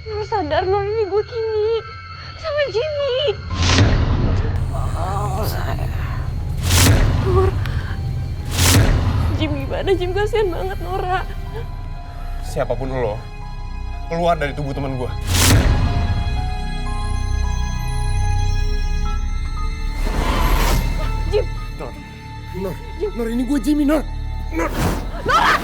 Nur sadar, Nur, ini gue Kimi sama Jimmy. Oh, saya. Nur, Jim gimana? Jim kasihan banget, Nora. Siapapun lo, keluar dari tubuh teman gue. Jim. Nor, ini gue Jimmy, Nor. Nora!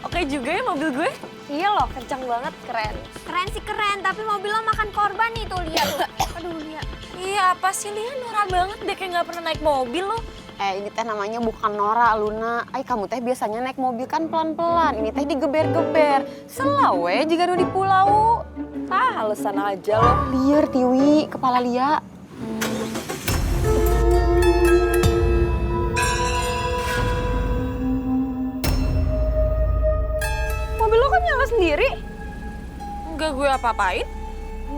Oke juga ya mobil gue? Iya loh, kencang banget, keren. Keren sih keren, tapi mobil lo makan korban nih tuh, lihat tuh. Aduh, lihat. Iya, apa sih Lia, Nora banget deh kayak gak pernah naik mobil lo. Ini teh namanya bukan Nora, Luna. Kamu teh biasanya naik mobil kan pelan-pelan. Ini teh digeber-geber. Selawe jika di pulau. Alasan aja lo. Liar, Tiwi. Kepala Lia. Mobil lo kan nyala sendiri. Enggak gue apa-apain.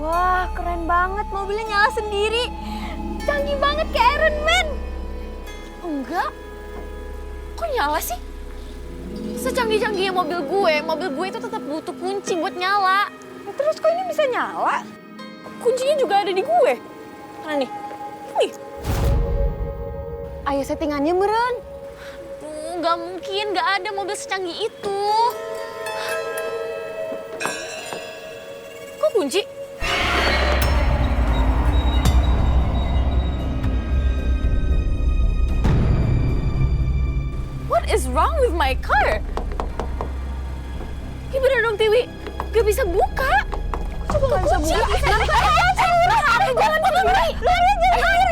Wah, keren banget. Mobilnya nyala sendiri. Canggih banget kayak Iron Man. Enggak. Kok nyala sih? Secanggih-canggihnya mobil gue itu tetap butuh kunci buat nyala. Terus kok ini bisa nyala? Kuncinya juga ada di gue. Mana nih? Nih. Ayo settingannya meren. Tuh, nggak mungkin, nggak ada mobil secanggih itu. Kok kunci? What is wrong with my car? Ya bener dong, Tiwi. Gak bisa buka. Coba nggak bisa buka. Jalan sendiri. Lari jalan air.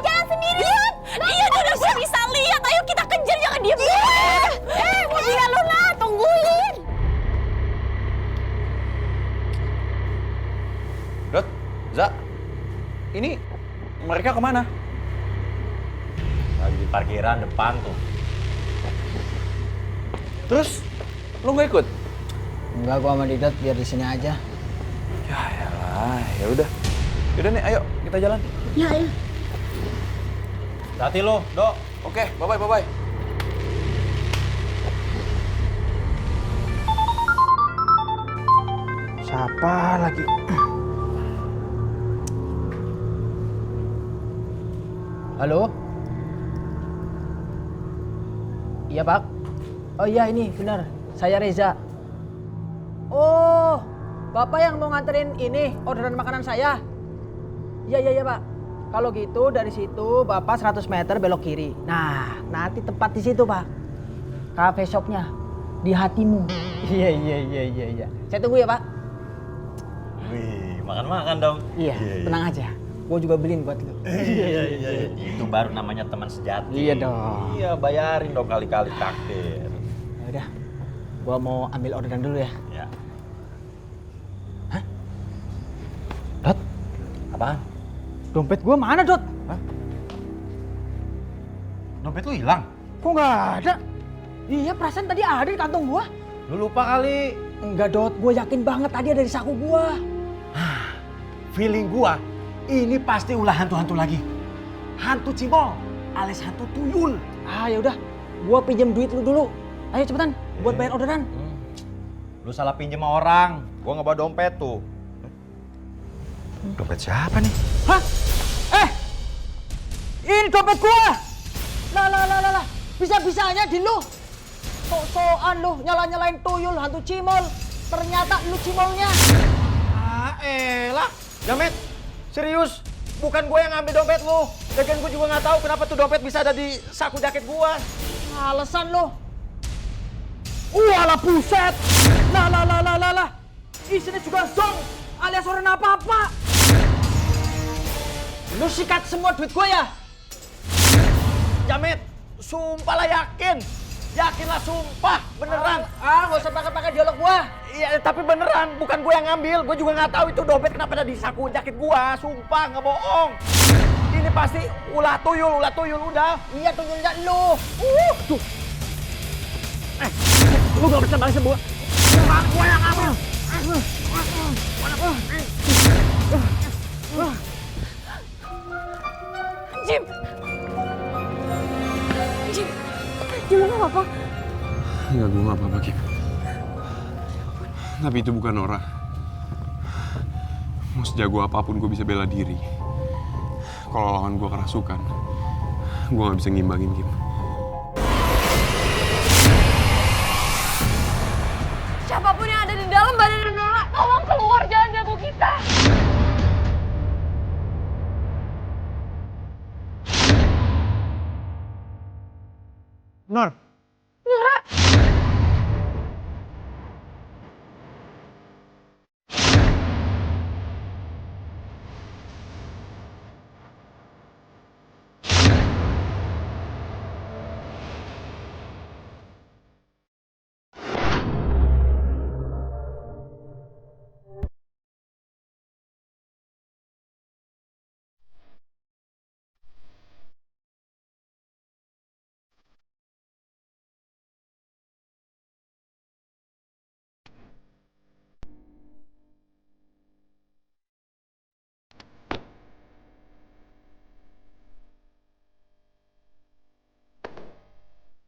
Jalan sendiri. Iya, udah gue bisa lihat. Ayo kita kejar, jangan diem. Mobilnya Luna, tungguin. Dot, Za, ini mereka kemana? Lagi di parkiran depan tuh. Terus, lu nggak ikut? Enggak, gua sama Didat biar di sini aja. Ya elah, ya udah. Yaudah nih, ayo kita jalan. Ya. Hati lo, Dok. Oke, bye-bye. Siapa lagi? Halo? Iya, Pak. Oh iya, ini benar. Saya Reza. Oh, Bapak yang mau nganterin ini orderan makanan saya? Iya, Pak. Kalau gitu dari situ Bapak 100 meter belok kiri. Nah, nanti tepat di situ, Pak. Cafe shopnya di hatimu. Iya. Saya tunggu ya, Pak. Wih, makan-makan dong. Iya, tenang aja. Gue juga beliin buat lu. Iya. Itu baru namanya teman sejati. Iya dong. Iya, bayarin dong kali-kali traktir. Ya udah, gue mau ambil orderan dulu ya. Ya. Dot, Apaan? dompet gue mana, Dot? Hah? Dompet lu hilang? Kok nggak ada? Iya, perasaan tadi ada di kantong gue. Lu lupa kali. Enggak, Dot. Gue yakin banget tadi ada di saku gue. Feeling gua, ini pasti ulah hantu-hantu lagi. Hantu cibol, alias hantu tuyul. Ah, ya udah. Gue pinjam duit lu dulu. Ayo cepetan, buat bayar orderan. Lu salah pinjem sama orang. Gua nggak bawa dompet tuh. Dompet siapa nih? Hah? Ini dompet gue. Lah. Bisa-bisanya di lu. Sok-sokan lu nyala-nyalain tuyul, hantu cimol. ternyata lu cimolnya. Ah, elah. Jamet, serius. Bukan gue yang ngambil dompet lu. Lagian gue juga nggak tahu kenapa tuh dompet bisa ada di saku jaket gue. Alasan lu. Walah buset. Lah. Isinya juga zong alias orang apa-apa. Lu sikat semua duit gue ya? Jamet, sumpah lah yakin. Yakinlah sumpah, beneran. Nggak usah pakai dialog gue. Iya, tapi beneran, bukan gue yang ngambil. Gue juga nggak tahu itu dompet kenapa ada di saku jaket gue. Sumpah, nggak bohong. Ini pasti ulah tuyul udah. Iya tunjuknya lu. Tuh. Lu gak bisa balik semua. Bukan gue yang ngambil. Jim, lu nggak apa-apa? Enggak, gue nggak apa-apa, Kim. Tapi itu bukan Nora. Mau sejago apapun gue bisa bela diri. Kalau lawan gue kerasukan, gue nggak bisa ngimbangin, Kim. Siapapun yang ada di dalam badan Nora, tolong keluar, jangan ganggu kita. Nor, Nora,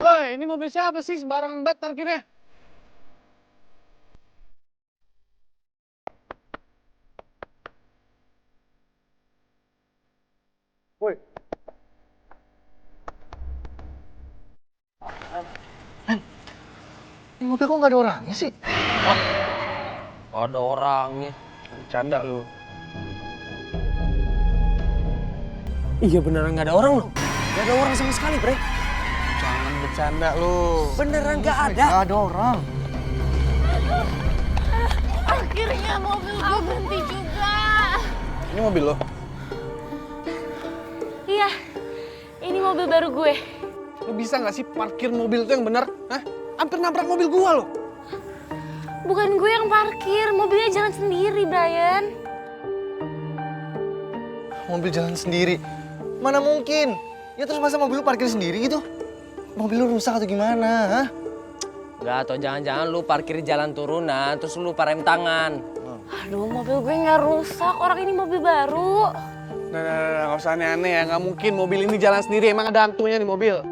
woi, ini mobil siapa sih? Sembarangan banget parkirnya. Woi. Ini mobil kok nggak ada orangnya sih? Ada orangnya. Canda lu. Iya beneran nggak ada orang loh. Nggak ada orang sama sekali, Bre. Jangan bercanda lu. Beneran nggak ada. Nggak ada orang. akhirnya mobil gue berhenti juga. Ini mobil lo? Iya, ini mobil baru gue. Lo bisa nggak sih parkir mobil itu yang benar? Hah? Hampir nabrak mobil gua lo. Bukan gue yang parkir, mobilnya jalan sendiri, Brian. Mobil jalan sendiri? Mana mungkin? Ya terus masa mobil lu parkir sendiri gitu? Mobil lu rusak atau gimana, hah? Nggak, atau jangan-jangan lu parkir di jalan turunan, terus lu lupa rem tangan. Aduh, mobil gue nggak rusak. Orang ini mobil baru. Nah, nggak usah aneh-aneh ya. Nggak mungkin mobil ini jalan sendiri. Emang ada hantunya di mobil.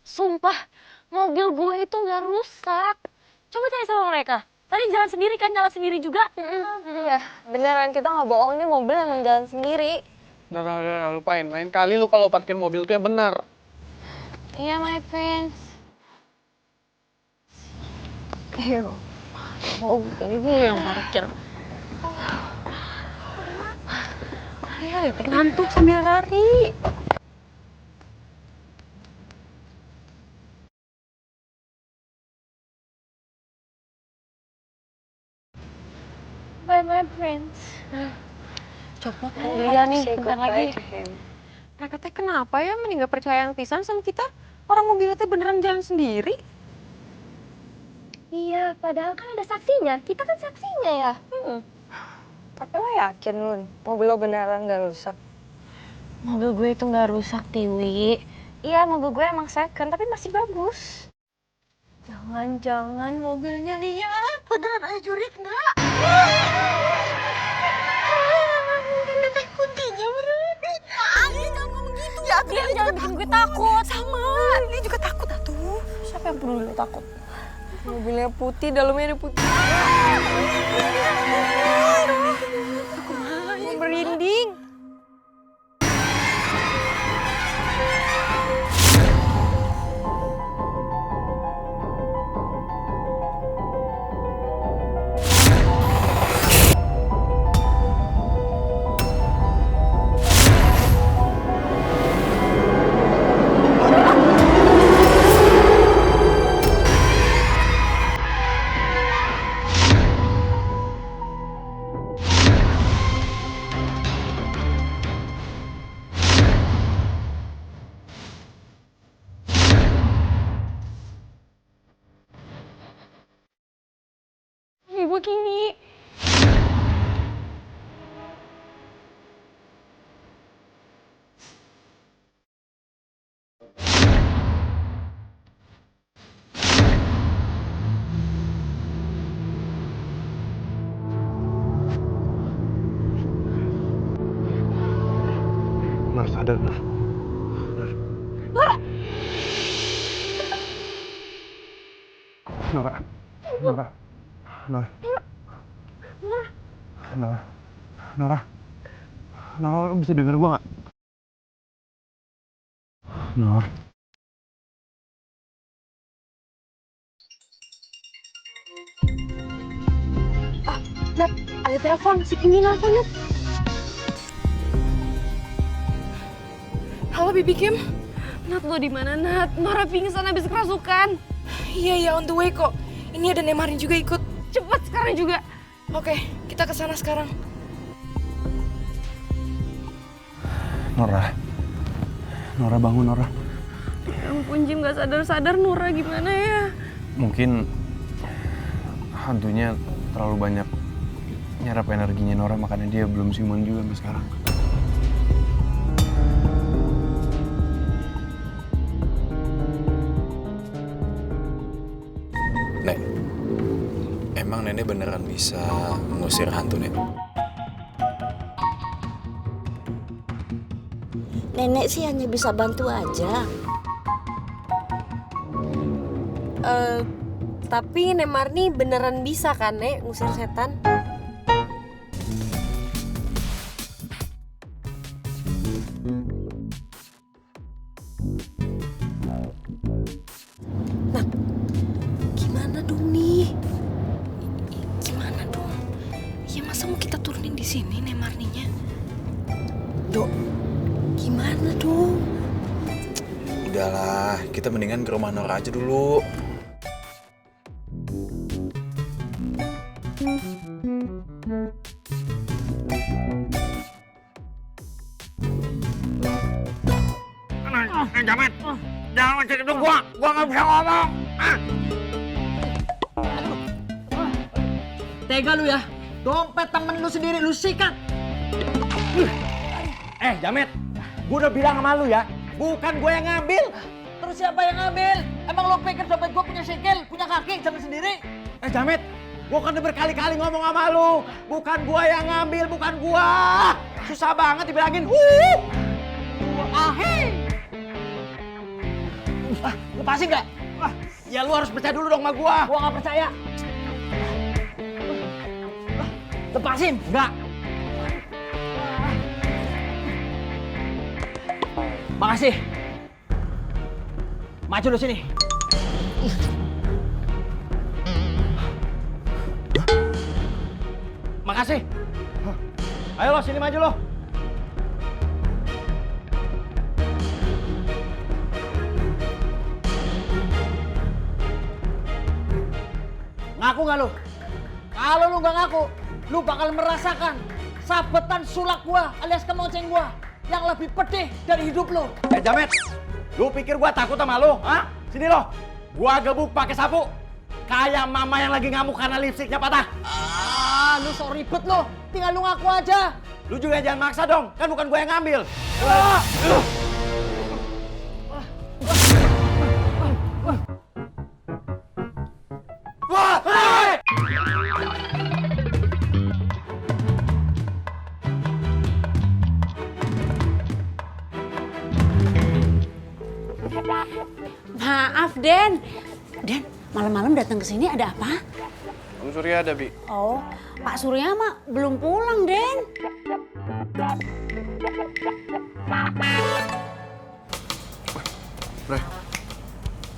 Sumpah, mobil gue itu nggak rusak. Coba tanya sama mereka. Tadi jalan sendiri kan, jalan sendiri juga. Iya, beneran kita nggak bohong, ini mobil emang jalan sendiri. Udah, lupain. Lain kali lu kalau parkir mobil itu yang benar. Iya, my friends. Ayo, mobil gue yang parkir. Ayo, ngantuk sambil lari. Bye, my friends. Coba Iya nih, bentar lagi. Mereka teh kenapa ya mending nggak percayaan pisan sama kita? Orang mobilnya teh beneran jalan sendiri. Iya, padahal kan ada saksinya. Kita kan saksinya ya. Tapi lo yakin, Lun? Mobil lo beneran nggak rusak? Mobil gue itu nggak rusak, Tiwi. Iya, mobil gue emang second, tapi masih bagus. Jangan-jangan mobilnya lihat. Beneran ada jurik nggak? Mungkin kuntinya beneran. Jangan ngomong gitu. Ya, dia jangan bikin gue takut. Sama, dia juga takut atuh. Siapa yang peduli lo takut? Mobilnya putih, dalamnya ada putih. Aku merinding. Nur sadar, Nur. Nora. Nora. Nora. Nora. Nora. Nora, lu bisa denger gua gak? Nora. Nat, ada telepon, si Kingi nelfon, Nat. Halo Bibi Kim. Nat, lo di mana Nat? Nora pingsan habis kerasukan. Iya, on the way kok. Ini ada Nemarin juga ikut. Cepet sekarang juga. Oke, kita ke sana sekarang. Nora. Nora bangun, Nora. Ya ampun Jim, gak sadar-sadar Nora gimana ya? Mungkin hantunya terlalu banyak nyerap energinya Nora, makanya dia belum siuman juga sampai sekarang. Nek, emang nenek beneran bisa mengusir hantu, Nek? Nenek sih hanya bisa bantu aja. Tapi Nemarni beneran bisa kan, Nek, ngusir setan? Nah, gimana dong nih? Gimana dong? Ya masa mau kita turunin di sini Nemarninya? Dok, gimana dong? Udahlah, kita mendingan ke rumah Nora aja dulu. Jamet, jangan macet itu gua nggak bisa ngomong. Tega lu ya? Dompet temen lu sendiri lu sikat. Jamet, gua udah bilang sama lu ya, bukan gua yang ngambil. Terus siapa yang ngambil? Emang lu pikir dompet gua punya sikil, punya kaki, jalan sendiri? Jamet, gua kan udah berkali-kali ngomong sama lu, bukan gua yang ngambil, bukan gua. Susah banget dibilangin. Lepasin gak? Ya lu harus percaya dulu dong sama gua. Gua gak percaya. Lepasin. Enggak. Makasih. Maju lu sini. Makasih. Ayo lo sini maju lo. Ngaku gak lu? Kalau lu gak ngaku, lu bakal merasakan sabetan sulak gua alias kemonceng gua yang lebih pedih dari hidup lu. Jamet, lu pikir gua takut sama lu? Hah? Sini lo. Gua gebuk pakai sapu. Kayak mama yang lagi ngamuk karena lipstiknya patah. Lu so ribet lu. Tinggal lu ngaku aja. Lu juga jangan maksa dong. Kan bukan gua yang ngambil. Maaf, Den. Den, malam-malam datang ke sini ada apa? Om Surya ada, Bi. Oh, Pak Surya mah belum pulang, Den. Bre,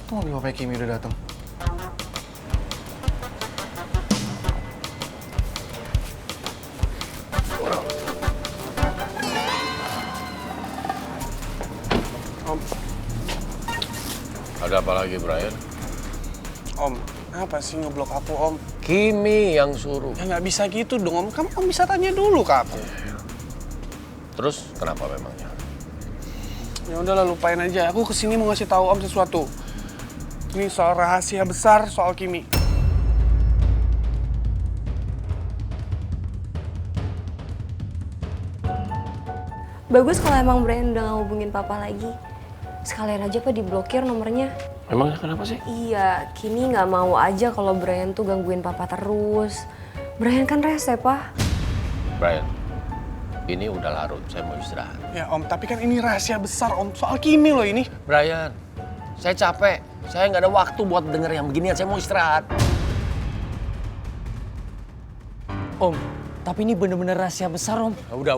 tuh mobil Bapak Kimi udah datang. Ada apa lagi, Brian? Om, apa sih ngeblok aku, Om? Kimi yang suruh. Ya nggak bisa gitu dong, Om. Kamu Om bisa tanya dulu ke aku. Terus kenapa memangnya? Ya udahlah, lupain aja. Aku kesini mau ngasih tahu Om sesuatu. Ini soal rahasia besar soal Kimi. Bagus kalau emang Brian udah gak hubungin papa lagi. Sekalian aja Pak diblokir nomornya. Emangnya kenapa sih? Iya, Kimi nggak mau aja kalau Brian tuh gangguin papa terus. Brian kan rese, Pak. Brian, Ini udah larut, saya mau istirahat. Ya Om, tapi kan ini rahasia besar Om. Soal Kimi loh ini. Brian, saya capek. Saya nggak ada waktu buat denger yang beginian. Saya mau istirahat. Om, tapi ini bener-bener rahasia besar Om. Udah.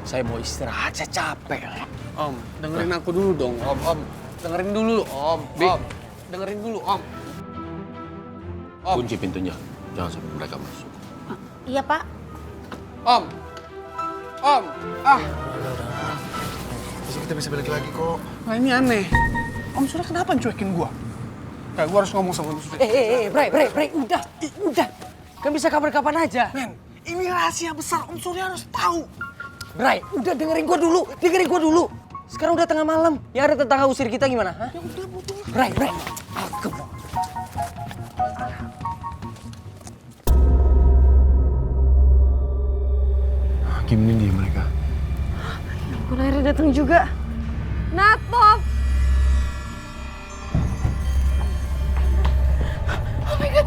Saya mau istirahat, saya capek. Om, dengerin aku dulu dong. Om. Dengerin dulu Om. Om, dengerin dulu Om. Kunci pintunya, jangan sampai mereka masuk. Iya, Pak. Om. Besok kita bisa balik lagi kok. Nah ini aneh. Om Surya kenapa cuekin gua? Kayak gua harus ngomong sama Om Surya. Bray, udah. Kan bisa kapan-kapan aja. Men, ini rahasia besar. Om Surya harus tahu. Bray, udah dengerin gua dulu. Sekarang udah tengah malam. Yang ada tetangga usir kita gimana? Hah? Ya udah, bodoh. Bray. Aku. Kim ini dia mereka. Ampun, akhirnya datang juga. Nat, Pop! Oh my God,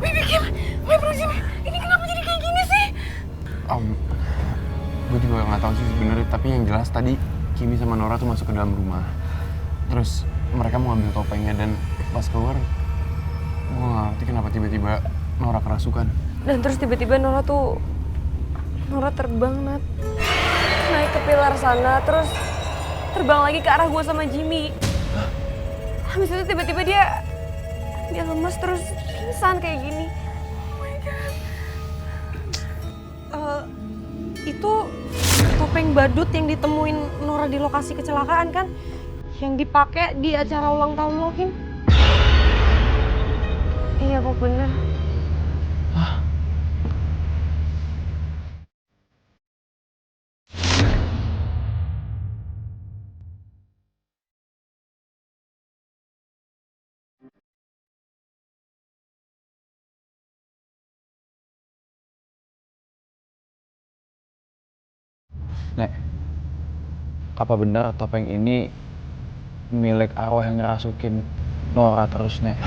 Bibi Kim, my Prozim, ini kenapa jadi kayak gini sih? Gue juga nggak tahu sih sebenarnya, tapi yang jelas tadi Kimi sama Nora tuh masuk ke dalam rumah. Terus mereka mau ambil topengnya dan pas keluar, gue nggak ngerti kenapa tiba-tiba Nora kerasukan. Dan terus tiba-tiba Nora terbang, Nat. Naik ke pilar sana, terus terbang lagi ke arah gue sama Jimmy. Habis itu tiba-tiba dia lemas terus pingsan kayak gini. Oh my God. Itu topeng badut yang ditemuin Nora di lokasi kecelakaan kan? Yang dipakai di acara ulang tahun lo, Kim? Iya, kok bener. Nek, apa benar topeng ini milik arwah yang ngerasukin Nora terus, Nek?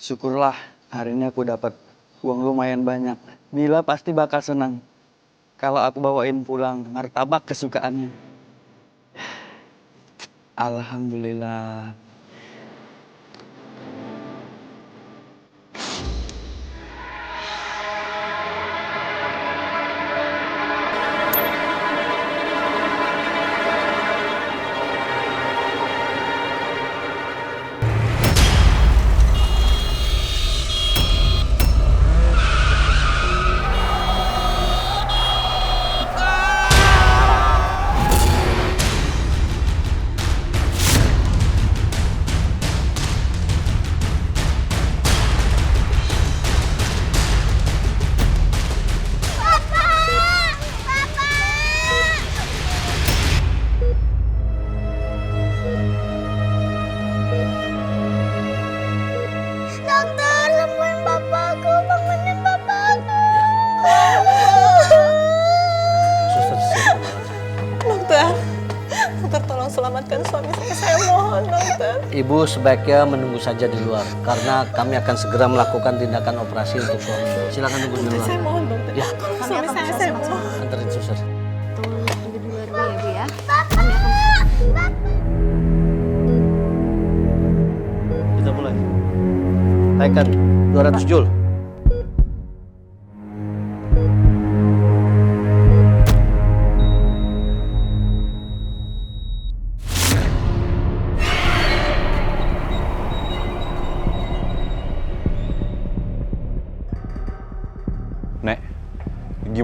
Syukurlah hari ini aku dapat uang lumayan banyak. Mila pasti bakal senang kalau aku bawain pulang martabak kesukaannya. Alhamdulillah. Dokter, sembuhin bapakku, bangunin bapakku. Suster, Dokter, tolong selamatkan suami saya, mohon dokter. Ibu sebaiknya menunggu saja di luar karena kami akan segera melakukan tindakan operasi untuk suami. Silakan tunggu di luar. Saya mohon dokter. Ya. Tolong suami saya mohon. Anterin suster. Tunggu di luar dulu ya, Bu ya. Kita mulai. Tekan 200 Jul.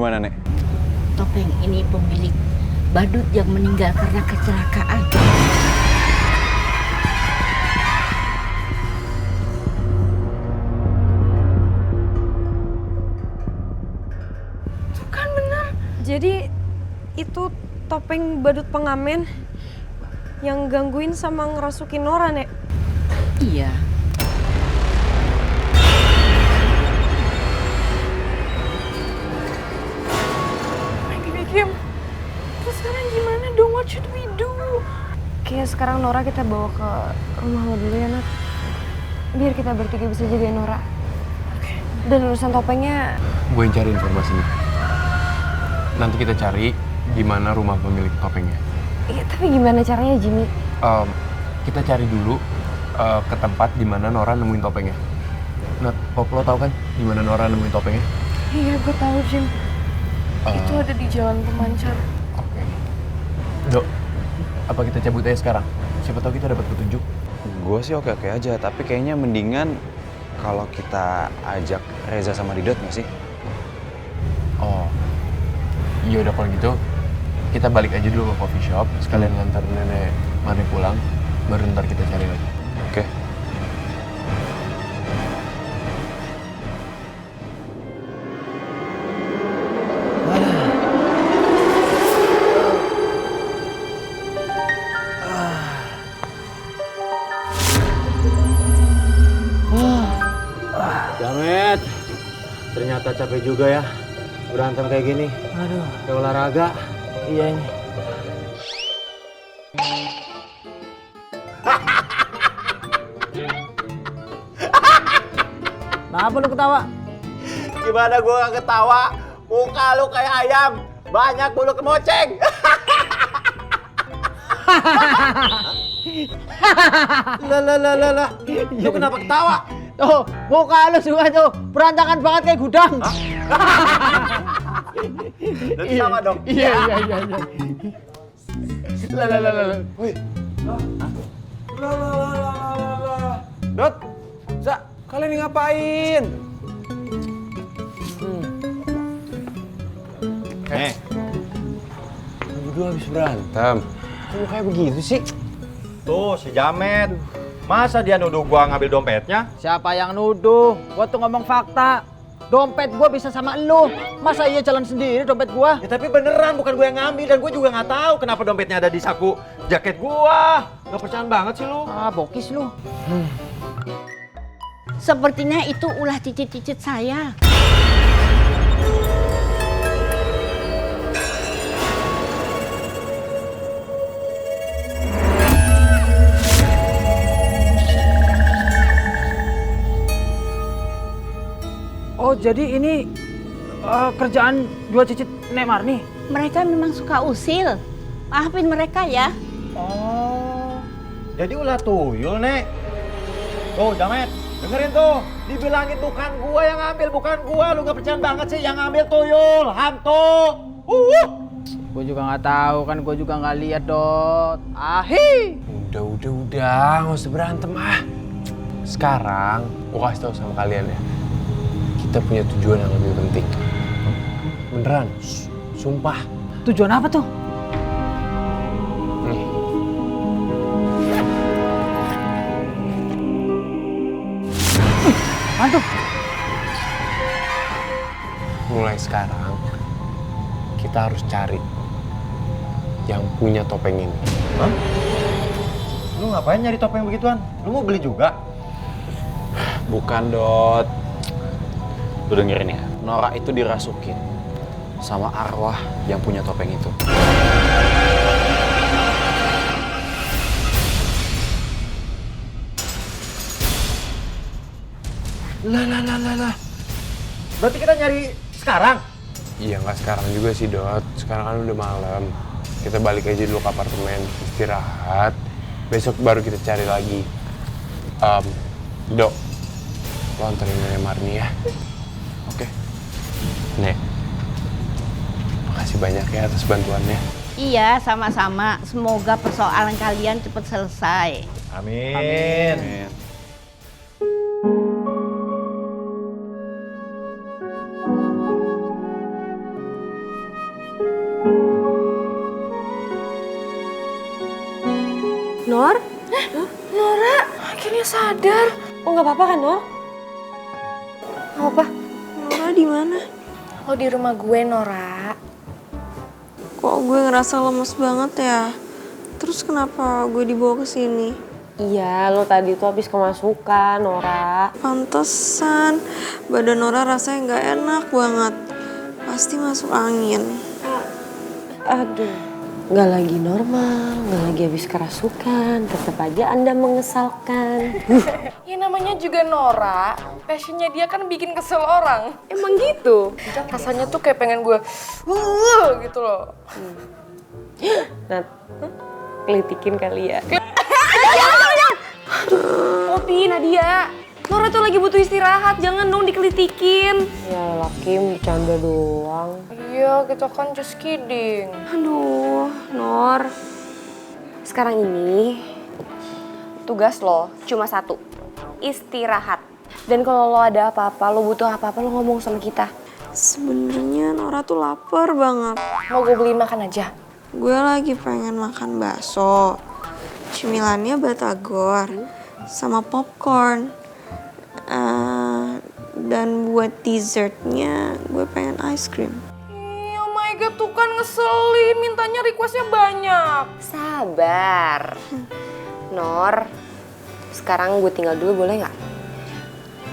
Gimana, Nek? Topeng ini pemilik badut yang meninggal karena kecelakaan. Tuh kan benar. Jadi itu topeng badut pengamen yang gangguin sama ngerasukin Nora, Nek. Iya. Kim, terus sekarang gimana dong? What should we do? Kayak sekarang Nora kita bawa ke rumah lo dulu ya, Nat. Biar kita bertiga bisa jagain Nora. Oke. Dan urusan topengnya... Gue yang cari informasinya. Nanti kita cari di mana rumah pemilik topengnya. Iya, tapi gimana caranya, Jimmy? Kita cari dulu ke tempat di mana Nora nemuin topengnya. Nat, lo tau kan di mana Nora nemuin topengnya? Iya, gue tahu, Jim. Itu ada di Jalan Pemancar. Oke. Dok, apa kita cabut aja sekarang? Siapa tahu kita dapat petunjuk. Gue sih oke-oke aja, tapi kayaknya mendingan kalau kita ajak Reza sama Didot nggak sih? Oh, iya udah kalau gitu kita balik aja dulu ke coffee shop, sekalian ngantar nenek Mari pulang, baru ntar kita cari lagi. Oke. Jamet, ternyata capek juga ya berantem kayak gini. Aduh. Kayak olahraga. Iya ini. Kenapa lu ketawa? Gimana gua gak ketawa? Muka lu kayak ayam, banyak bulu kemoceng. Lah. Lu kenapa ketawa? Tuh, muka lu semua tuh berantakan banget kayak gudang. Jadi sama dong. Iya. Lah. Wih. Dot, kalian ini ngapain? Berdua habis berantem. Kok kayak begitu sih? Tuh, si Jamet. Masa dia nuduh gua ngambil dompetnya? Siapa yang nuduh? Gua tuh ngomong fakta. Dompet gua bisa sama elu. Masa iya jalan sendiri dompet gua? Ya tapi beneran bukan gua yang ngambil dan gua juga nggak tahu kenapa dompetnya ada di saku jaket gua. Gak percaya banget sih lu. Ah, bokis lu. Sepertinya itu ulah cicit-cicit saya. Oh, jadi ini kerjaan dua cicit Nek Marni? Mereka memang suka usil. Maafin mereka ya. Oh, jadi ulah tuyul, Nek. Tuh, Jamet, dengerin tuh. Dibilangin bukan gua yang ngambil, bukan gua. Lu gak percaya banget sih yang ngambil tuyul, hantu. Gue juga nggak tahu kan, gue juga nggak lihat Dot. Ahi. Udah, nggak usah berantem ah. Sekarang, gua kasih tahu sama kalian ya. Kita punya tujuan yang lebih penting. Beneran, sumpah. Tujuan apa tuh? Nih. Mantu. Mulai sekarang, kita harus cari yang punya topeng ini. Hah? Lu ngapain nyari topeng begituan? Lu mau beli juga? Bukan, Dot. Lu dengerin ya, Nora itu dirasukin sama arwah yang punya topeng itu. Lah. Berarti kita nyari sekarang? Iya, nggak sekarang juga sih, Dot. Sekarang kan udah malam. Kita balik aja dulu ke apartemen, istirahat. Besok baru kita cari lagi. Dok, lo anterin Nenek Marni ya. Oke. Nek, makasih banyak ya atas bantuannya. Iya, sama-sama. Semoga persoalan kalian cepat selesai. Amin. Nora, akhirnya sadar. Oh nggak apa-apa kan, Nor? Nggak apa-apa. Nora di mana? Oh di rumah gue, Nora. Kok gue ngerasa lemes banget ya? Terus kenapa gue dibawa ke sini? Iya, lo tadi tuh habis kemasukan, Nora. Pantesan, badan Nora rasanya nggak enak banget. Pasti masuk angin. Aduh, nggak lagi normal, nggak lagi habis kerasukan. Tetap aja Anda mengesalkan. Ya namanya juga Nora, passionnya dia kan bikin kesel orang. Emang gitu? Rasanya tuh kayak pengen gue, gitu loh. Nat, kelitikin kali ya. Popi, Nadia. Nora tuh lagi butuh istirahat, jangan dong dikelitikin. Ya Kim, bercanda doang. Iya, kita kan just kidding. Aduh, Nor. Sekarang ini, tugas lo cuma satu. Istirahat. Dan kalau lo ada apa-apa, lo butuh apa-apa, lo ngomong sama kita. Sebenarnya Nora tuh lapar banget. Mau gue beliin makan aja? Gue lagi pengen makan bakso. Cemilannya batagor sama popcorn. Dan buat dessertnya gue pengen ice cream. Oh my god, tuh kan ngeselin, mintanya requestnya banyak. Sabar. Nor, sekarang gue tinggal dulu boleh nggak?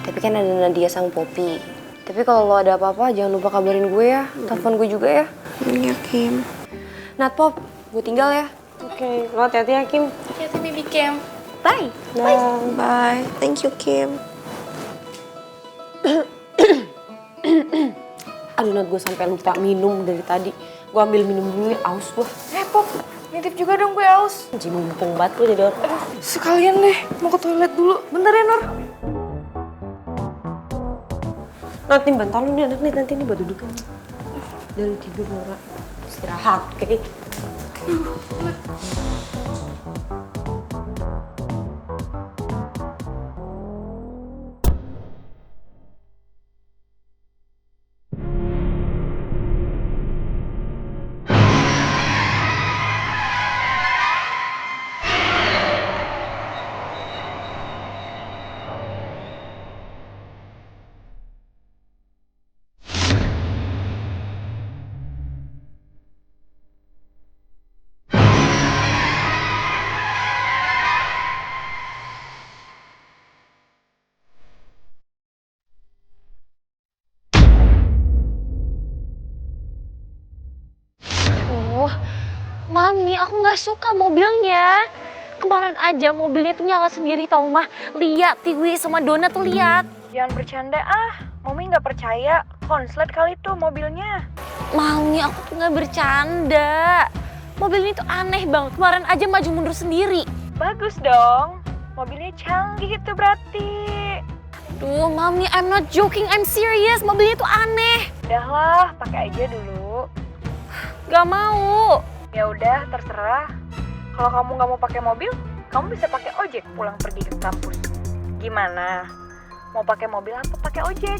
Tapi kan ada Nadia sama Poppy. Tapi kalau lo ada apa-apa jangan lupa kabarin gue ya. Telepon gue juga ya. Iya, Kim. Nat Pop, gue tinggal ya. Oke, lo hati-hati ya Kim. Hati-hati Baby Kim. Bye. Bye. Thank you, Kim. Aduh Nat, gue sampai lupa minum dari tadi. Gue ambil minum dulu ya, aus gue. Pop, nitip juga dong gue aus. Anjing mumpung banget lo jadi orang. Sekalian deh, mau ke toilet dulu. Bentar ya, Nor. Nanti bantal lu nih anak nih, nanti nih buat dudukan. Dari tidur Nora. Istirahat, oke? Mami, aku nggak suka mobilnya. Kemarin aja mobilnya tuh nyala sendiri tau mah. Lihat Tiwi sama Dona tuh lihat. Jangan bercanda Mami nggak percaya. Konslet kali tuh mobilnya. Mami, aku tuh nggak bercanda. Mobil ini tuh aneh banget. Kemarin aja maju mundur sendiri. Bagus dong. Mobilnya canggih itu berarti. Duh, Mami, I'm not joking, I'm serious. Mobilnya tuh aneh. Udahlah, pakai aja dulu. Gak mau. Ya udah, terserah. Kalau kamu nggak mau pakai mobil, kamu bisa pakai ojek pulang pergi ke kampus. Gimana? Mau pakai mobil atau pakai ojek?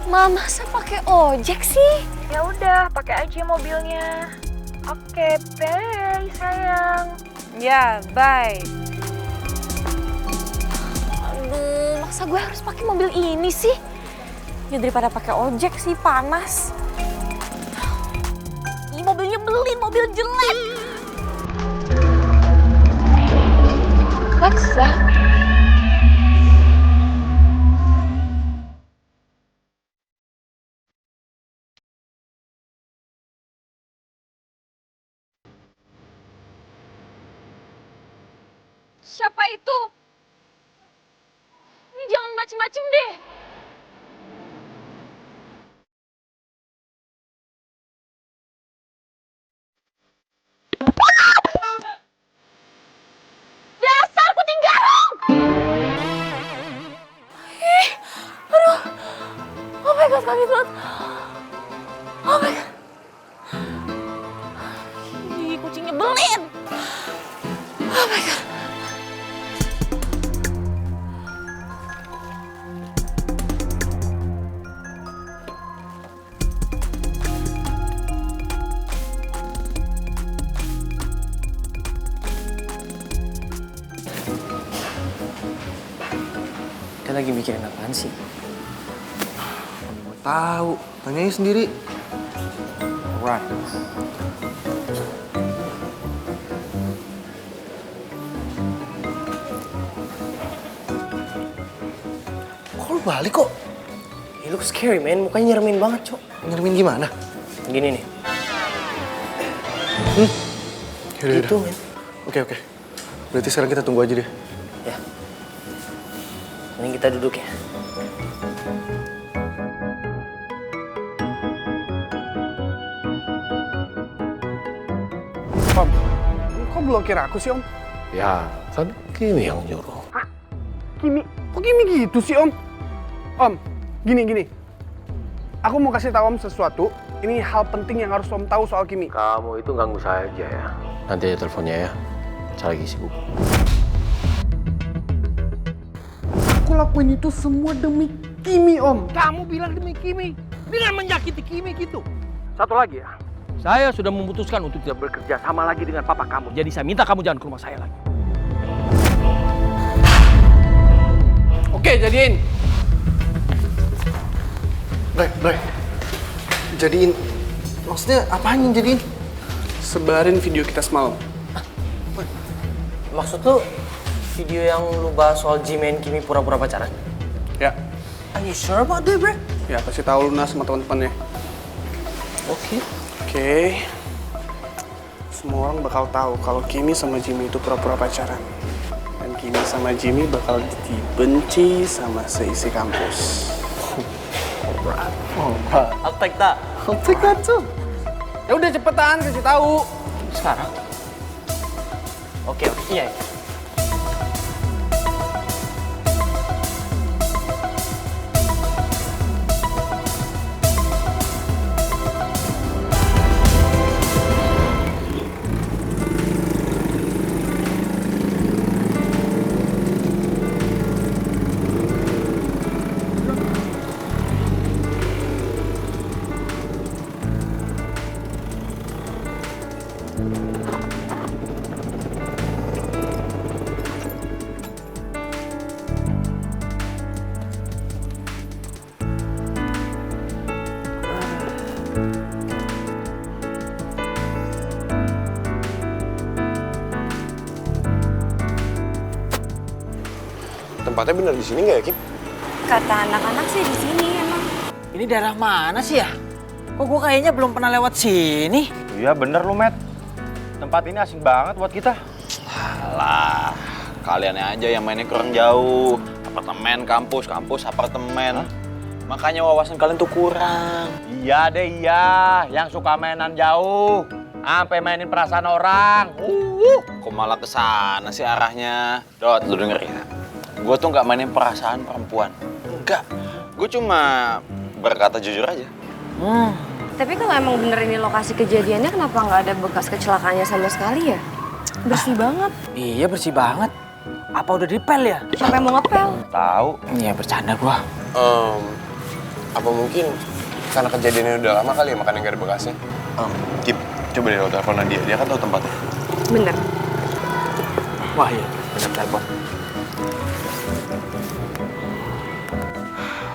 Mama, masa pakai ojek sih? Ya udah, pakai aja mobilnya. Oke, bye sayang. Ya, bye. Aduh, masa gue harus pakai mobil ini sih? Ya daripada pakai ojek sih, panas. Ih, mobilnya belin, mobil jelek. Alexa. Siapa itu? Ini jangan macem-macem deh. Dasar kucing garong! Ih, aduh. Oh my god, kaget banget. Oh my god. Ih, kucingnya belin. Oh my god. lagi mikirin apaan sih? Gue tahu, tanyain sendiri. Alright. Kok lu balik kok? You look scary, man. Mukanya nyeremin banget, Cok. Nyeremin gimana? Gini nih. Yaudah, Itu, yaudah. men. Oke. Berarti sekarang kita tunggu aja deh. Ya. Mending kita duduk ya. Om, kok blokir aku sih, Om? Ya, kan Kimi yang nyuruh. Kimi? Kok Kimi gitu sih, Om? Om, gini. Aku mau kasih tahu Om sesuatu. Ini hal penting yang harus Om tahu soal Kimi. Kamu itu ganggu saya aja ya. Nanti aja teleponnya ya. Saya lagi sibuk. Aku lakuin itu semua demi Kimi, Om. Kamu bilang demi Kimi. Dengan menyakiti Kimi gitu. Satu lagi ya. Saya sudah memutuskan untuk tidak bekerja sama lagi dengan papa kamu. Jadi saya minta kamu jangan ke rumah saya lagi. Oke, jadiin. Bray. Jadiin. Maksudnya apaan yang jadiin? Sebarin video kita semalam. Maksud lu video yang lu bahas soal Jimmy and Kimi pura-pura pacaran? Ya. Are you sure about that, bro? Ya, kasih tahu Luna sama teman-temannya. Oke. Semua orang bakal tahu kalau Kimi sama Jimmy itu pura-pura pacaran. Dan Kimi sama Jimmy bakal dibenci sama seisi kampus. Alright. I'll take that. I'll take that too. Ya udah cepetan kasih tahu. Sekarang? Oke, iya. Tempatnya bener di sini nggak ya, Kim? Kata anak-anak sih di sini emang. Ini daerah mana sih ya? Kok gue kayaknya belum pernah lewat sini? Iya bener lu, Matt. Tempat ini asing banget buat kita. Alah, kalian aja yang mainnya kurang jauh. Apartemen, kampus, apartemen. Makanya wawasan kalian tuh kurang. Iya deh, iya. Yang suka mainan jauh. Sampai mainin perasaan orang. Kok malah kesana sih arahnya? Dot, lu denger ya. Gue tuh nggak mainin perasaan perempuan. Enggak. Gue cuma berkata jujur aja. Tapi kalau emang bener ini lokasi kejadiannya, kenapa nggak ada bekas kecelakaannya sama sekali ya? Bersih banget. Iya bersih banget. Apa udah dipel ya? Siapa yang mau ngepel? Tahu. Iya bercanda gua. Apa mungkin karena kejadiannya udah lama kali ya makanya nggak ada bekasnya? Kim, coba deh lo telepon Nadia. Dia kan tahu tempatnya. Bener. Wah iya, bener telepon.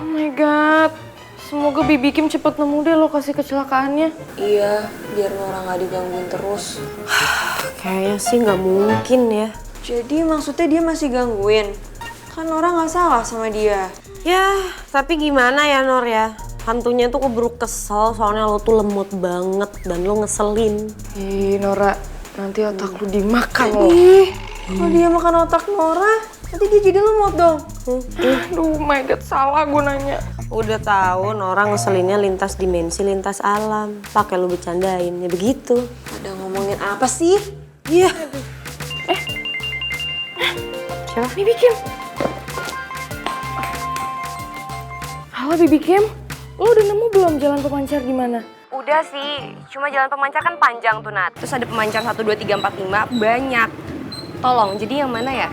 Oh my god. Semoga Bibi Kim cepet nemu deh lokasi kecelakaannya. Iya, biar Nora nggak digangguin terus. Kayaknya sih nggak mungkin ya. Jadi maksudnya dia masih gangguin? Kan Nora nggak salah sama dia. Ya, tapi gimana ya Nor ya? Hantunya tuh keburu kesel soalnya lo tuh lemot banget dan lo ngeselin. Ih Nora, nanti otak lu dimakan lo. Ih, kalau dia makan otak Nora, nanti dia jadi lemot dong. Aduh my god, salah gue nanya. Udah tahu Nora ngeselinnya lintas dimensi, lintas alam. Pakai lu bercandain, ya begitu. Ada ngomongin apa sih? Iya. Siapa? Bibi Kim. Halo Bibi Kim, lo udah nemu belum jalan pemancar di mana? Udah sih, cuma jalan pemancar kan panjang tuh Nat. Terus ada pemancar 1, 2, 3, 4, 5, banyak. Tolong, jadi yang mana ya?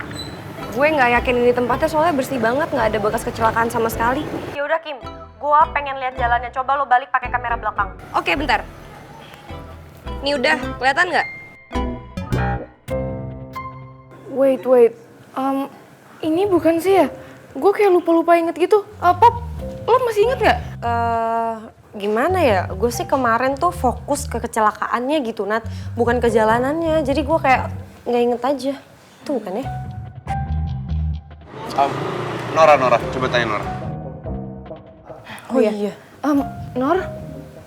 Gue nggak yakin ini tempatnya soalnya bersih banget, nggak ada bekas kecelakaan sama sekali. Ya udah Kim, gue pengen lihat jalannya. Coba lo balik pakai kamera belakang. Oke, bentar. Nih udah, kelihatan nggak? Wait. Ini bukan sih ya? Gue kayak lupa-lupa inget gitu. Pop, lo masih inget gak? Gimana ya? Gue sih kemarin tuh fokus ke kecelakaannya gitu, Nat. Bukan ke jalanannya. Jadi gue kayak nggak inget aja. Tuh kan ya? Nora, coba tanya Nora. Oh iya. Nor,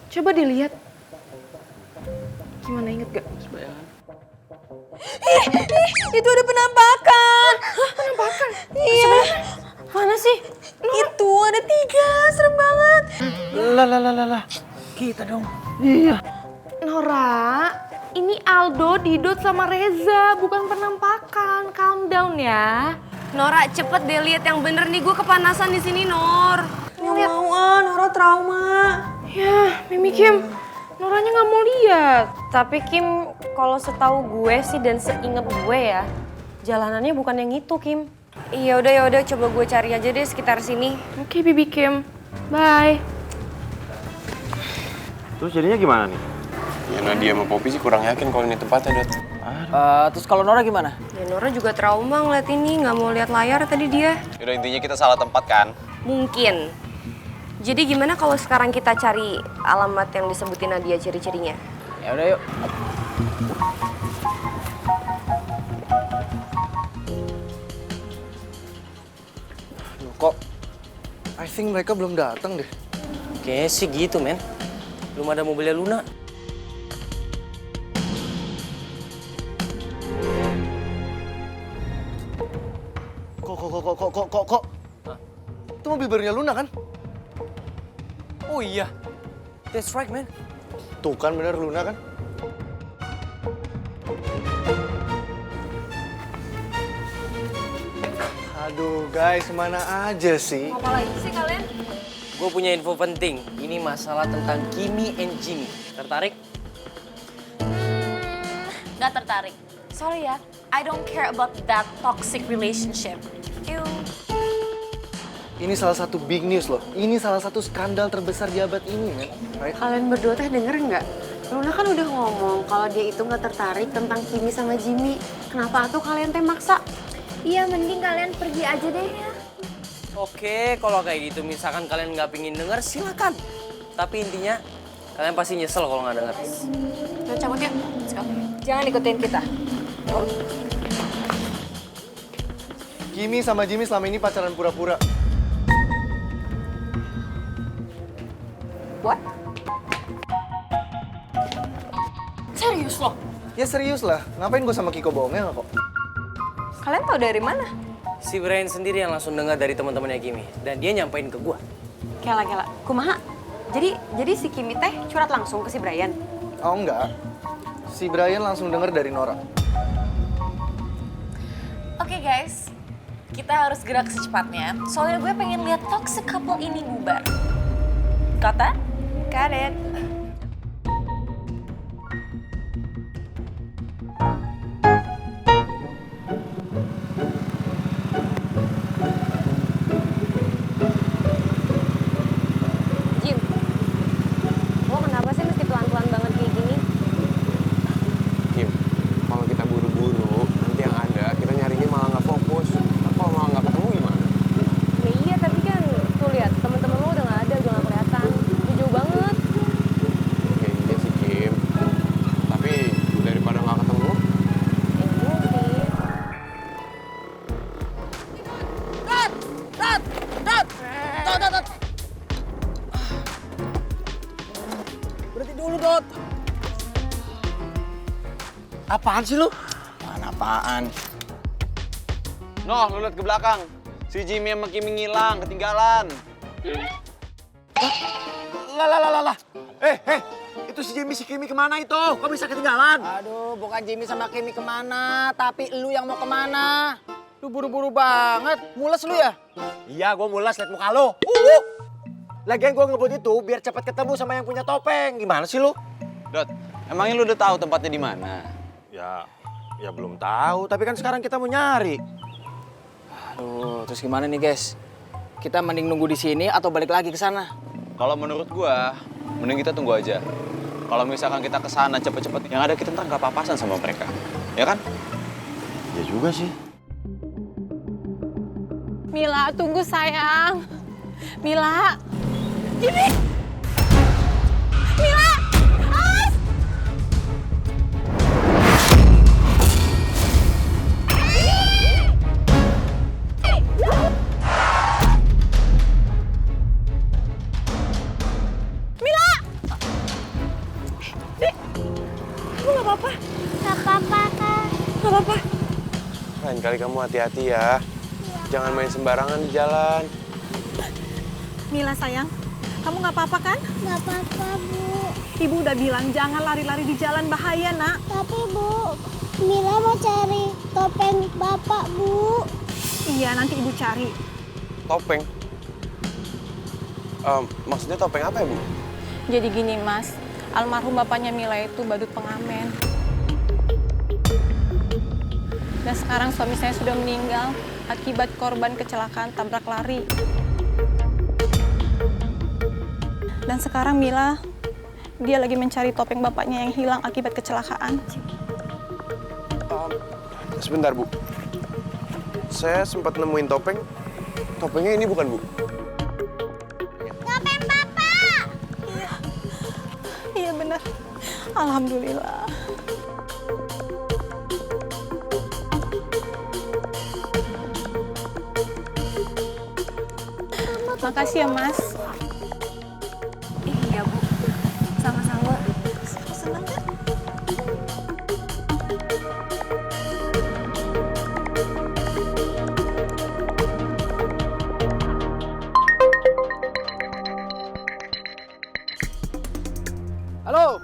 coba dilihat. Gimana inget gak? Itu ada penampakan. Hah, penampakan? Iya. Mana sih? Itu ada 3, serem banget. Lah. Kita dong. Iya. Nora, ini Aldo, Didot sama Reza, bukan penampakan. Calm down ya. Nora, cepet deh lihat yang bener nih. Gue kepanasan di sini, Nor. Nggak mau, Nora trauma. Ya, Mimi Kim, Noranya nggak mau lihat. Tapi Kim, kalau setahu gue sih dan seinget gue ya, jalanannya bukan yang itu, Kim. Ya udah, coba gue cari aja deh sekitar sini. Oke, Bibi Kim. Bye. Terus jadinya gimana nih? Ya Nadia sama Poppy sih kurang yakin kalau ini tempatnya, Dot. Terus kalau Nora gimana? Ya Nora juga trauma ngeliat ini, nggak mau lihat layar tadi dia. Udah intinya kita salah tempat kan? Mungkin. Jadi gimana kalau sekarang kita cari alamat yang disebutin Nadia ciri-cirinya? Ya udah yuk. Loh, kok I think mereka belum datang deh. Kayaknya sih gitu, men. Belum ada mobilnya Luna. Kok? Itu mobil barunya Luna kan? Oh iya. That's right, man. Tuh kan bener Luna kan? Aduh guys, kemana aja sih? Apa lagi sih kalian? Gue punya info penting. Ini masalah tentang Kimi and Jimmy. Tertarik? Gak tertarik. Sorry ya, I don't care about that toxic relationship. Ew. Ini salah satu big news loh. Ini salah satu skandal terbesar di abad ini, men. Right? Kalian berdua teh denger nggak? Luna kan udah ngomong kalau dia itu nggak tertarik tentang Kimi sama Jimmy. Kenapa tuh kalian teh maksa? Iya, mending kalian pergi aja deh ya. Oke, kalau kayak gitu misalkan kalian nggak pingin denger, silakan. Tapi intinya, kalian pasti nyesel kalau nggak denger. Kita cabut ya, let's go. Jangan ikutin kita. Kimi sama Jimmy selama ini pacaran pura-pura. What? Serius loh? Ya serius lah, ngapain gue sama Kiko bohongnya nggak kok? Kalian tahu dari mana? Si Brian sendiri yang langsung dengar dari teman-temannya Kimi. Dan dia nyampein ke gua. Kela, kumaha? Jadi si Kimi teh curhat langsung ke si Brian? Oh enggak, si Brian langsung denger dari Nora. Oke guys, kita harus gerak secepatnya. Soalnya gue pengen lihat toxic couple ini bubar. Kata? Got it. Jim, lo kenapa sih mesti pelan-pelan banget kayak gini? Kim, kalau kita buru-buru, nanti yang ada kita nyarinya malah nggak fokus. Kalau malah nggak ketemu gimana? Ya iya, tapi kan tuh lihat temen-temen lo udah nggak ada, udah nggak kelihatan. Udah jauh banget. Ya iya sih Kim. Tapi daripada nggak ketemu, Ya iya sih. Dot. Berhenti dulu, Dot. Apaan sih lu? Apaan? Noh, lu lihat ke belakang. Si Jimmy sama Kimi ngilang, ketinggalan. Lah. Itu si Jimmy si Kimi kemana itu? Kok bisa ketinggalan? Aduh, bukan Jimmy sama Kimi kemana, tapi lu yang mau kemana? Lu buru-buru banget, mules lu ya? Iya, gue mulas liat muka lo. Lagian gue ngebut itu biar cepat ketemu sama yang punya topeng. Gimana sih lu? Dot, emangnya lu udah tahu tempatnya di mana? Ya belum tahu, tapi kan sekarang kita mau nyari. Aduh, terus gimana nih guys? Kita mending nunggu di sini atau balik lagi ke sana? Kalau menurut gua, mending kita tunggu aja. Kalau misalkan kita ke sana cepet-cepet, yang ada kita ntar nggak papasan sama mereka, ya kan? Ya juga sih. Mila, tunggu sayang. Mila. Jimmy! Mila! Awas! Mila! Dek, kamu gak apa-apa? Gak apa-apa, Kak. Gak apa-apa. Lain kali kamu hati-hati ya. Jangan main sembarangan di jalan. Mila sayang, kamu gak apa-apa kan? Gak apa-apa, Bu. Ibu udah bilang jangan lari-lari di jalan, bahaya nak. Tapi Bu, Mila mau cari topeng Bapak, Bu. Iya, nanti Ibu cari. Topeng? Maksudnya topeng apa ya, Bu? Jadi gini Mas, almarhum bapaknya Mila itu badut pengamen. Dan sekarang suami saya sudah meninggal akibat korban kecelakaan tabrak lari. Dan sekarang Mila, dia lagi mencari topeng bapaknya yang hilang akibat kecelakaan. Sebentar, Bu. Saya sempat nemuin topeng. Topengnya ini bukan, Bu? Topeng Bapak! Iya benar. Alhamdulillah. Makasih ya, Mas. Iya, Bu. Sama-sama. Senang kan? Halo,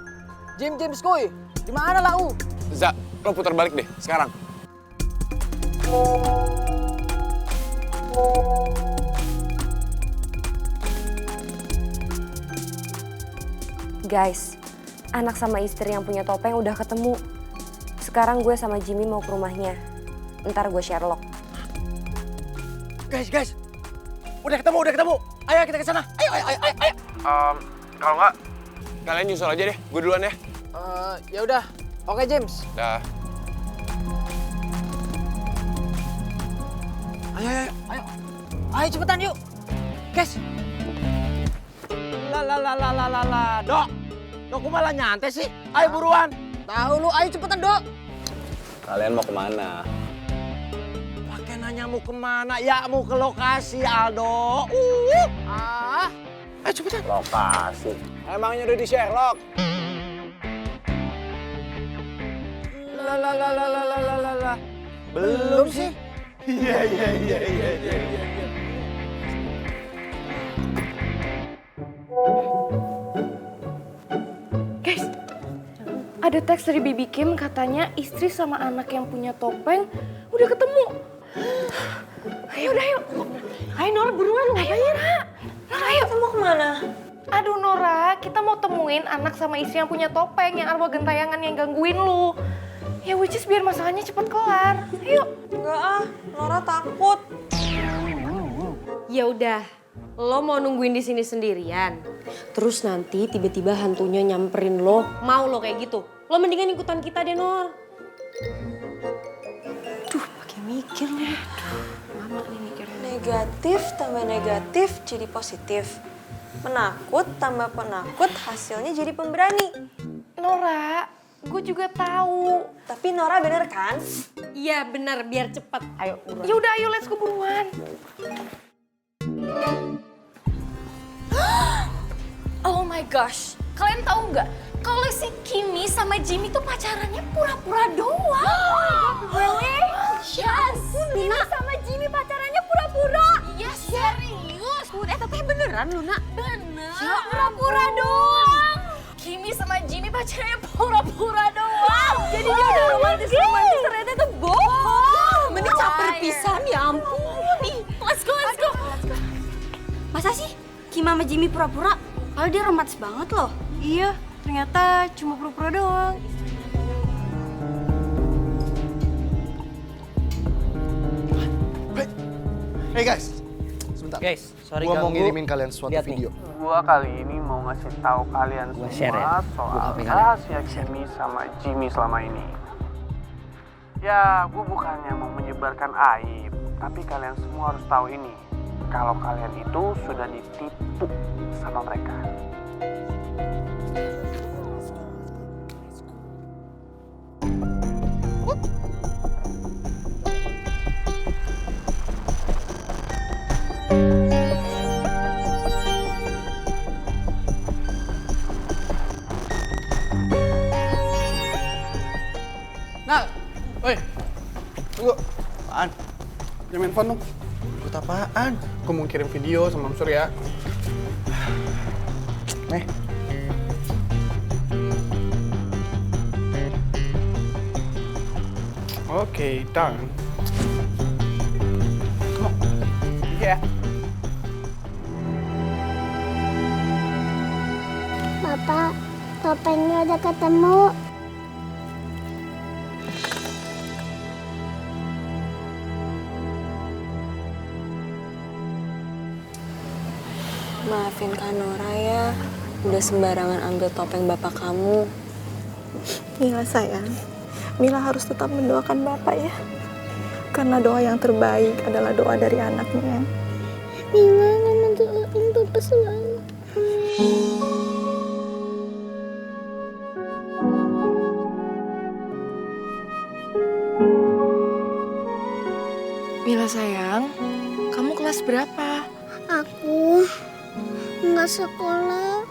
Jim Skoy. Di mana lau? Za, lo putar balik deh, sekarang. Guys, anak sama istri yang punya topeng udah ketemu. Sekarang gue sama Jimmy mau ke rumahnya. Ntar gue Sherlock. Guys. Udah ketemu. Ayo kita ke sana. Ayo. Kalau nggak, kalian nyusul aja deh. Gue duluan ya. Ya udah. Oke, James. Dah. Ayo cepetan yuk. Guys. Dok. Dok, kok malah nyantai sih? Ayo buruan. Tahu lu, ayo cepetan, Dok. Kalian mau kemana? Pakai nanya mau kemana? Ya mau ke lokasi, Aldo. Ayo cepetan. Lokasi. Emangnya udah di Sherlock? Belum sih. Iya. Guys, ada teks dari Bibi Kim katanya istri sama anak yang punya topeng udah ketemu. Ayo. Ayo Nora, buruan lu ngapain? Ayo, kita mau kemana? Aduh Nora, kita mau temuin anak sama istri yang punya topeng yang arwah gentayangan yang gangguin lu. Ya which is biar masalahnya cepet kelar. Ayo. Enggak ah, Nora takut. Ya udah, lo mau nungguin di sini sendirian. Terus nanti tiba-tiba hantunya nyamperin lo, mau lo kayak gitu. Lo mendingan ikutan kita deh, Nor. Duh, pakai mikir nih. Lama nih mikirnya. Negatif tambah negatif jadi positif. Penakut tambah penakut hasilnya jadi pemberani. Nora, gue juga tahu. Tapi Nora bener kan? Iya bener, biar cepet. Ayo buruan. Ya udah, ayo let's go buruan. Oh my gosh, kalian tahu nggak? Kalau si Kimi sama Jimmy tuh pacarannya pura-pura doang. Really? Yes. Luna sama Jimmy pacarannya pura-pura. Iya serius. Tapi beneran Luna? Bener. Ya pura-pura doang. Kimi sama Jimmy pacarannya pura-pura doang. Jadi dia udah romantis ternyata itu bohong. Mending caper pisan ya ampun. Let's go. Masa sih Kim sama Jimmy pura-pura? Kalau dia romantis banget loh. Iya, ternyata cuma pura-pura doang. Hey guys, sebentar. Guys, sorry Gua mau ganggu. ngirimin kalian suatu Lihat video. Gua kali ini mau ngasih tahu kalian Gua semua share ya. soal Gua HP kalian. rahasia Kimi sama Jimmy selama ini. Ya, gua bukannya mau menyebarkan aib, Tapi kalian semua harus tahu ini, kalau kalian itu sudah ditipu sama mereka. Nah, woi, tunggu. Apaan? Jangan main phone dong. Buat apaan? Aku mau kirim video sama Om Surya. Nih. Oke, done. Ya. Bapak, topengnya udah ketemu. Maafin Kak Nora ya, udah sembarangan ambil topeng bapak kamu. Mila sayang, Mila harus tetap mendoakan Bapak ya. Karena doa yang terbaik adalah doa dari anaknya. Mila akan mendoakan Bapak selalu. Mila sayang, kamu kelas berapa? Aku nggak sekolah.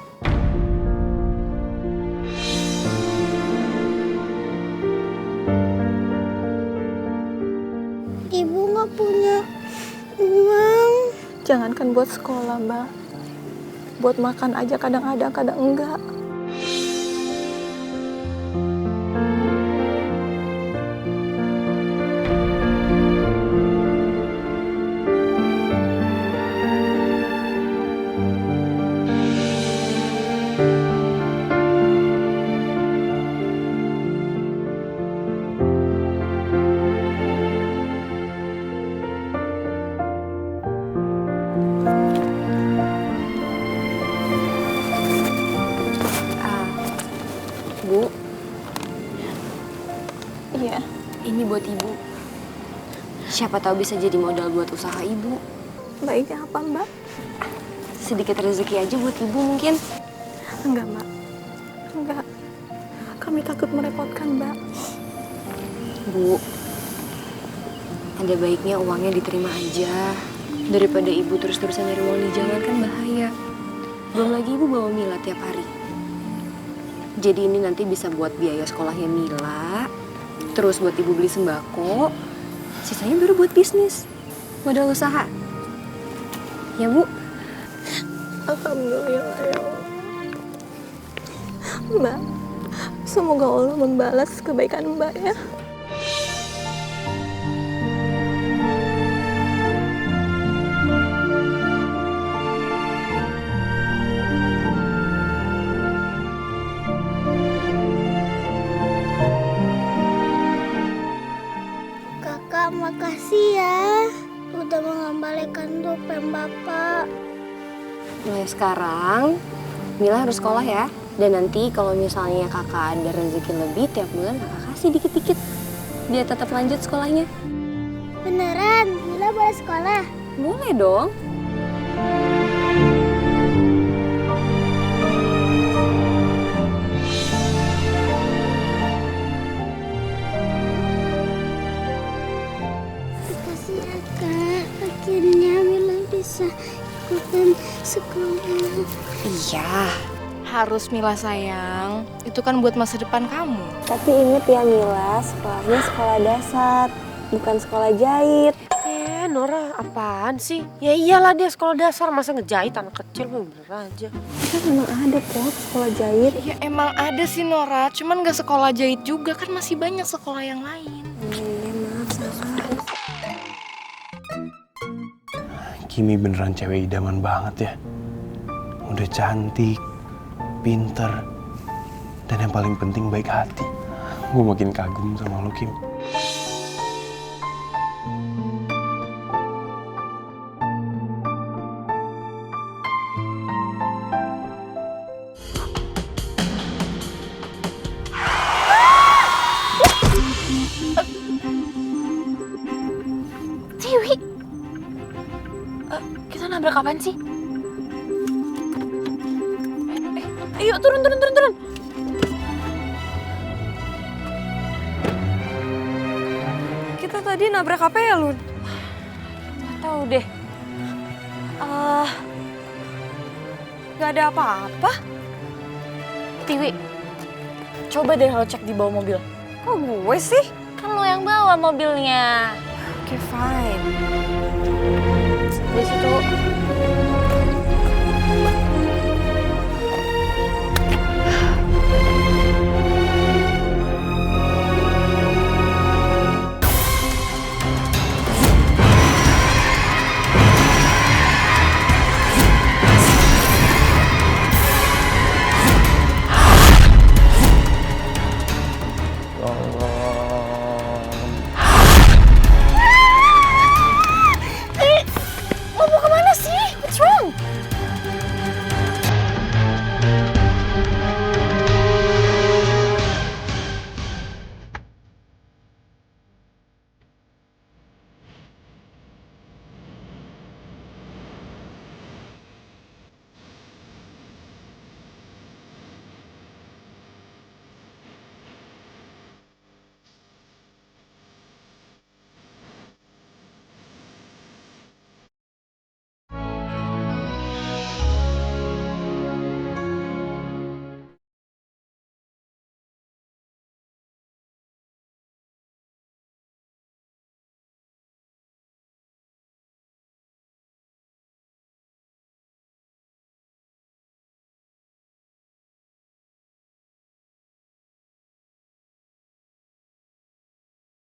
Ibu nggak punya uang. Jangankan buat sekolah, Mbak. Buat makan aja kadang ada, kadang enggak. Bu, Iya. ini buat ibu. Siapa tahu bisa jadi modal buat usaha ibu. Baiknya apa, Mbak? Sedikit rezeki aja buat ibu mungkin. Enggak, Mbak. Enggak. Kami takut merepotkan, Mbak. Bu, ada baiknya uangnya diterima aja. Daripada ibu terus-terusan nyari uang di jalan kan bahaya. Belum lagi ibu bawa Mila tiap hari. Jadi ini nanti bisa buat biaya sekolahnya Mila, terus buat ibu beli sembako, sisanya baru buat bisnis, modal usaha. Ya Bu? Alhamdulillah ya Allah. Mbak, semoga Allah membalas kebaikan Mbak ya. Kakak, makasih ya udah mengembalikan topeng Bapak. Mulai sekarang, Mila harus sekolah ya. Dan nanti kalau misalnya kakak ada rezeki lebih tiap bulan kakak kasih dikit-dikit. Biar tetap lanjut sekolahnya. Beneran, Mila boleh sekolah? Boleh dong. Makasih ya Kak, akhirnya Mila bisa ikutan sekolah. Iya, harus Mila sayang. Itu kan buat masa depan kamu. Tapi inget ya Mila, sekolahnya sekolah dasar, bukan sekolah jahit. Nora, apaan sih? Ya iyalah dia sekolah dasar, masa ngejahit anak kecil, bener aja. Kan memang ada kok sekolah jahit. Ya emang ada sih Nora, cuman gak sekolah jahit juga, kan masih banyak sekolah yang lain. Iya maaf, salah. Kimi beneran cewek idaman banget ya. Udah cantik, pinter, dan yang paling penting baik hati. Gue makin kagum sama lo, Kim. Dewi, nabrak apaan sih? Ayo turun. Kita tadi nabrak apa ya, Lun? Gak tahu deh. Gak ada apa-apa. Tiwi, coba deh lo cek di bawah mobil. Kok gue sih? Kan lo yang bawa mobilnya. Oke, fine. Di situ